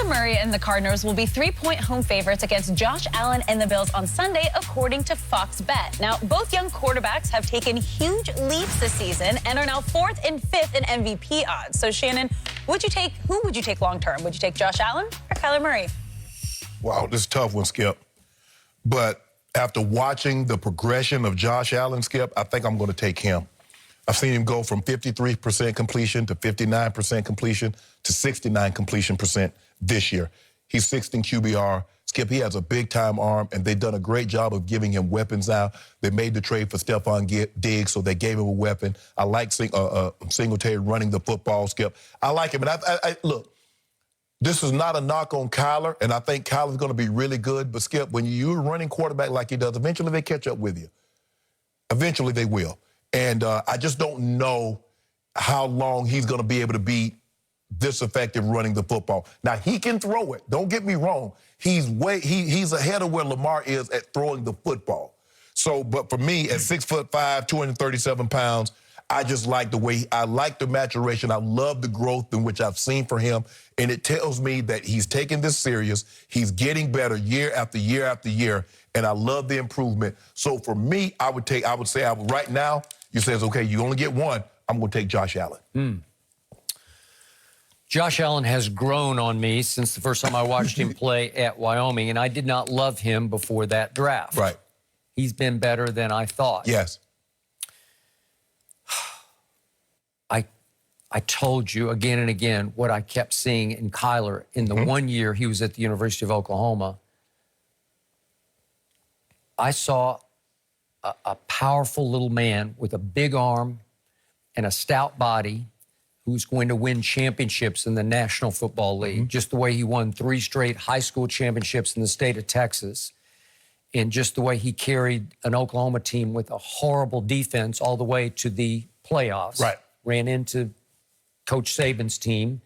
Kyler Murray and the Cardinals will be 3-point home favorites against Josh Allen and the Bills on Sunday, according to Fox Bet. Now, both young quarterbacks have taken huge leaps this season and are now 4th and 5th in MVP odds. So, Shannon, who would you take long term? Would you take Josh Allen or Kyler Murray? Wow, this is a tough one, Skip. But after watching the progression of Josh Allen, Skip, I think I'm going to take him. I've seen him go from 53% completion to 59% completion to 69 completion percent this year. He's 6th in QBR. Skip, he has a big-time arm, and they've done a great job of giving him weapons now. They made the trade for Stephon Diggs, so they gave him a weapon. I like Singletary running the football, Skip. I like him. And look, this is not a knock on Kyler, and I think Kyler's going to be really good. But, Skip, when you're running quarterback like he does, eventually they catch up with you. Eventually they will. And I just don't know how long he's going to be able to be this effective running the football. Now, he can throw it. Don't get me wrong. He's ahead of where Lamar is at throwing the football. So, but for me, at 6'5", 237 pounds, I just like I like the maturation. I love the growth in which I've seen for him. And it tells me that he's taking this serious. He's getting better year after year after year. And I love the improvement. So for me, right now, you says, okay, you only get one. I'm going to take Josh Allen. Josh Allen has grown on me since the first time I watched him play at Wyoming, and I did not love him before that draft. Right. He's been better than I thought. Yes. I told you again and again what I kept seeing in Kyler in the 1 year he was at the University of Oklahoma. I saw a powerful little man with a big arm and a stout body who's going to win championships in the National Football League, just the way he won 3 straight high school championships in the state of Texas, and just the way he carried an Oklahoma team with a horrible defense all the way to the playoffs. Right. Ran into Coach Saban's team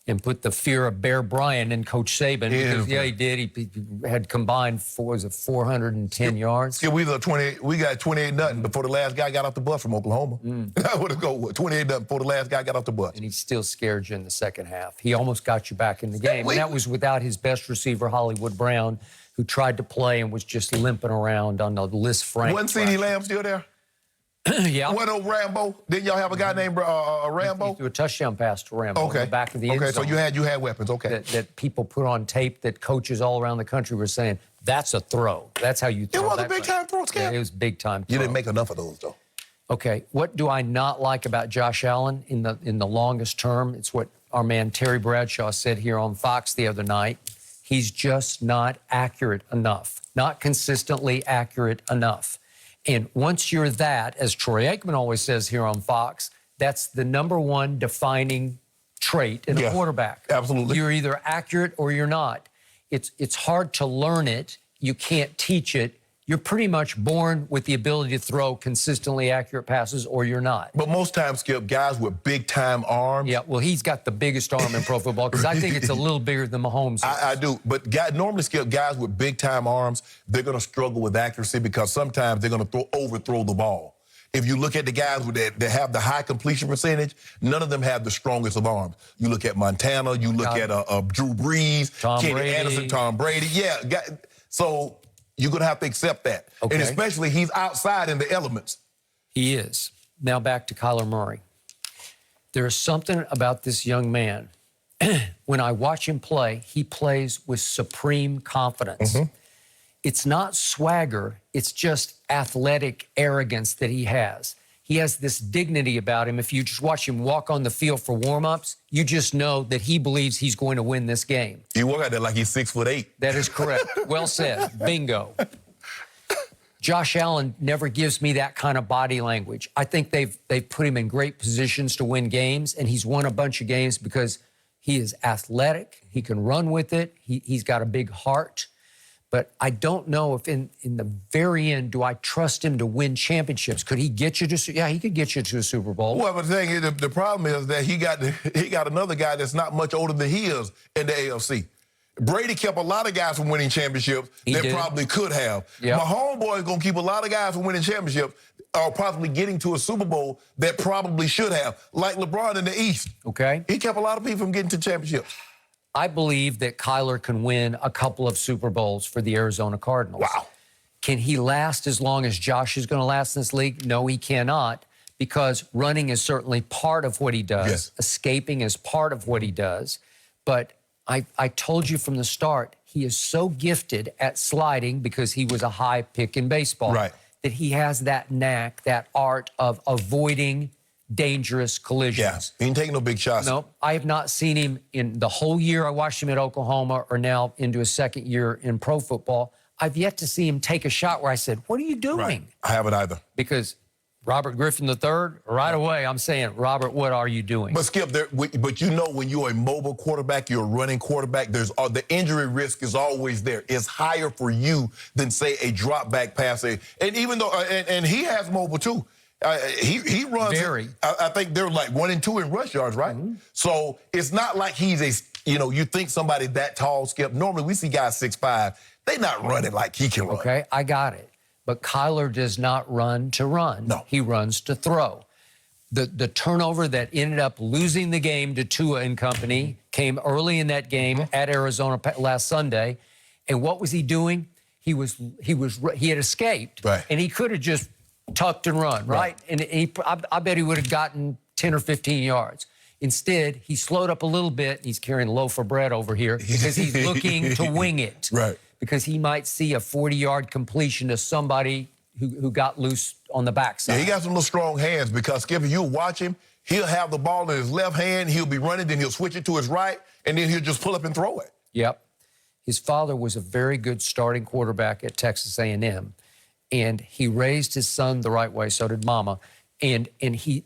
and put the fear of Bear Bryant in Coach Saban. Because, yeah, he did. He had combined 410 yards. Yeah, we got 28-0 before the last guy got off the bus from Oklahoma. That would have go 28-0 before the last guy got off the bus. And he still scared you in the second half. He almost got you back in the game. And that was without his best receiver, Hollywood Brown, who tried to play and was just limping around on the Liz Frank. Wasn't CeeDee Lamb still there? Yeah. What old Rambo? Didn't y'all have a guy named Rambo? He threw a touchdown pass to Rambo in the back of the end zone. So you had weapons, okay. That people put on tape that coaches all around the country were saying, that's a throw. That's how you throw. It was a big-time throw, Skip. Yeah, it was big-time throw. You didn't make enough of those, though. Okay, what do I not like about Josh Allen in the longest term? It's what our man Terry Bradshaw said here on Fox the other night. He's just not accurate enough, not consistently accurate enough. And once you're that, as Troy Aikman always says here on Fox, that's the #1 defining trait in a quarterback. Absolutely. You're either accurate or you're not. It's hard to learn it. You can't teach it. You're pretty much born with the ability to throw consistently accurate passes, or you're not. But most times, Skip, guys with big-time arms. Yeah, well, he's got the biggest arm in pro football because I think it's a little bigger than Mahomes. I do. But normally, Skip, guys with big-time arms, they're going to struggle with accuracy because sometimes they're going to overthrow the ball. If you look at the guys that have the high completion percentage, none of them have the strongest of arms. You look at Montana, you look at Drew Brees, Kenny Anderson, Tom Brady. Yeah, so you're going to have to accept that. Okay. And especially he's outside in the elements. He is. Now back to Kyler Murray. There's something about this young man. When I watch him play, he plays with supreme confidence. It's not swagger. It's just athletic arrogance that he has. He has this dignity about him. If you just watch him walk on the field for warm-ups, you just know that he believes he's going to win this game. You walk out there like he's 6'8". That is correct. Well said. Bingo. Josh Allen never gives me that kind of body language. I think they've put him in great positions to win games, and he's won a bunch of games because he is athletic. He can run with it. He's got a big heart. But I don't know if in the very end, do I trust him to win championships? Could he get you to? Yeah, he could get you to a Super Bowl. Well, but the thing is, the problem is that he got another guy that's not much older than he is in the AFC. Brady kept a lot of guys from winning championships probably could have. Yep. My homeboy is going to keep a lot of guys from winning championships or possibly getting to a Super Bowl that probably should have, like LeBron in the East. Okay. He kept a lot of people from getting to championships. I believe that Kyler can win a couple of Super Bowls for the Arizona Cardinals. Wow. Can he last as long as Josh is going to last in this league? No, he cannot, because running is certainly part of what he does. Yes. Escaping is part of what he does. But I told you from the start, he is so gifted at sliding because he was a high pick in baseball. Right. That he has that knack, that art of avoiding dangerous collisions. Yeah, he ain't taking no big shots. No, I have not seen him in the whole year I watched him at Oklahoma, or now into his second year in pro football. I've yet to see him take a shot where I said, what are you doing? Right. I haven't either. Because Robert Griffin III, right away, I'm saying, Robert, what are you doing? But Skip, but you know, when you're a mobile quarterback, you're a running quarterback, there's the injury risk is always there. It's higher for you than, say, a drop back passer. And even though, and he has mobile too. He runs. Very. I think they're like 1 and 2 in rush yards, right? Mm-hmm. So it's not like he's you think somebody that tall, Skip. Normally we see guys 6'5". They're not running like he can run. Okay, I got it. But Kyler does not run to run. No. He runs to throw. The turnover that ended up losing the game to Tua and company came early in that game at Arizona last Sunday. And what was he doing? He had escaped. Right. And he could have just tucked and run, right? And I bet he would have gotten 10 or 15 yards. Instead, he slowed up a little bit. He's carrying a loaf of bread over here because he's looking to wing it. Right. Because he might see a 40-yard completion to somebody who got loose on the backside. Yeah, he got some little strong hands because, Skip, if you watch him, he'll have the ball in his left hand, he'll be running, then he'll switch it to his right, and then he'll just pull up and throw it. Yep. His father was a very good starting quarterback at Texas A&M, and he raised his son the right way, so did Mama. And he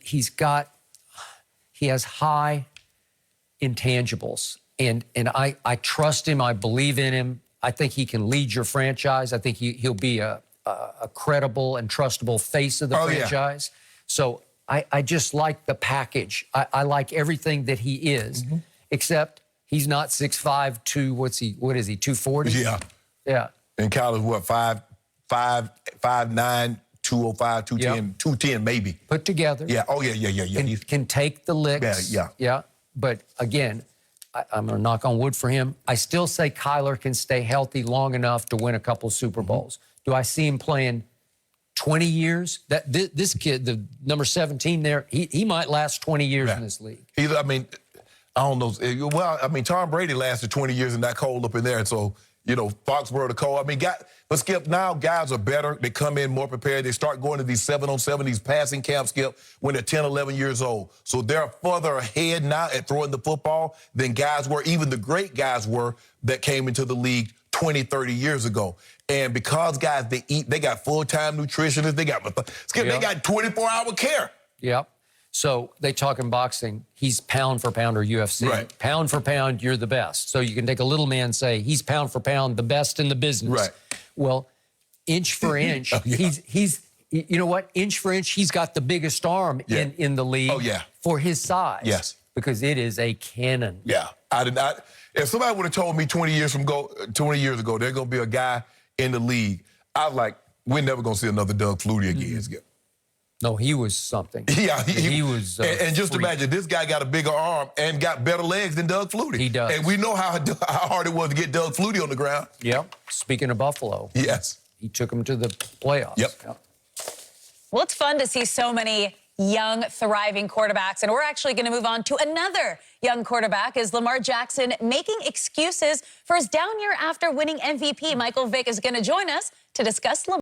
has high intangibles. And I trust him, I believe in him. I think he can lead your franchise. I think he'll be a credible and trustable face of the franchise. Yeah. So I just like the package. I like everything that he is, except he's not 6'5", what is he, 240? Yeah. Yeah. And Kyler's what, 5'9", 205, 210, yep. 210 maybe. Put together. Yeah. Oh, yeah. Can take the licks. Yeah. But again, I'm going to knock on wood for him. I still say Kyler can stay healthy long enough to win a couple Super Bowls. Do I see him playing 20 years? This kid, the number 17 there, he might last 20 years in this league. I don't know. Well, Tom Brady lasted 20 years in that cold up in there. So, Foxborough the cold. But Skip, now guys are better. They come in more prepared. They start going to these 7-on-7, these passing camps, Skip, when they're 10, 11 years old. So they're further ahead now at throwing the football than guys were, even the great guys were that came into the league 20, 30 years ago. And because guys, they got full-time nutritionists, they got 24-hour care. Yep. So they talk in boxing, he's pound for pound or UFC. Right. Pound for pound, you're the best. So you can take a little man and say, he's pound for pound, the best in the business. Right. Well, inch for inch, he's you know what? Inch for inch, he's got the biggest arm in the league for his size. Yes. Because it is a cannon. Yeah. I did not. If somebody would have told me 20 years ago, there's going to be a guy in the league, I was like, we're never going to see another Doug Flutie again. No, he was something. Yeah, he was. And just imagine, this guy got a bigger arm and got better legs than Doug Flutie. He does. And we know how hard it was to get Doug Flutie on the ground. Yep. Speaking of Buffalo. Yes. He took him to the playoffs. Yep. Well, it's fun to see so many young, thriving quarterbacks. And we're actually going to move on to another young quarterback. Is Lamar Jackson making excuses for his down year after winning MVP? Michael Vick is going to join us to discuss Lamar.